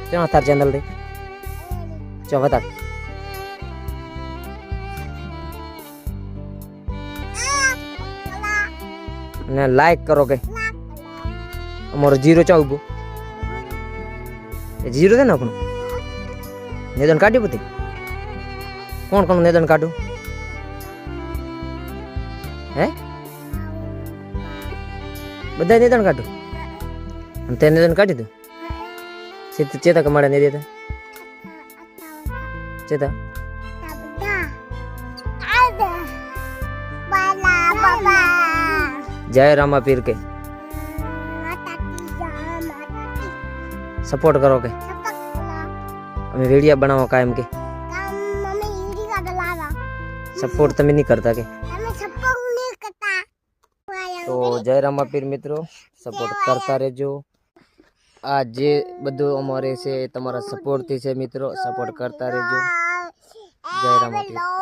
ક્યાં તાર ચેનલ દે ચો બતા ને લાઈક કરો કે અમારો જીરો ચા ઉભો એ જીરો છે ને આપણું નિદાન કાઢ્યું બધી કોણ કોણ નિદાન કાઢું હે બધા નિદાન કાઢું અને તે નિદાન કાઢી દઉં ચેતા કમાડે નહીં દેતા ચેતા જય રામા પીર કે સપોર્ટ કરો કે અમે વિડિયા બનાવો કાયમ કે સપોર્ટ તમે નહીં કરતા કે તો જય રામા પીર મિત્રો સપોર્ટ કરતા રહેજો આ જે બધું અમારે છે તમારા સપોર્ટથી છે મિત્રો સપોર્ટ કરતા રહેજો જય રામા પીર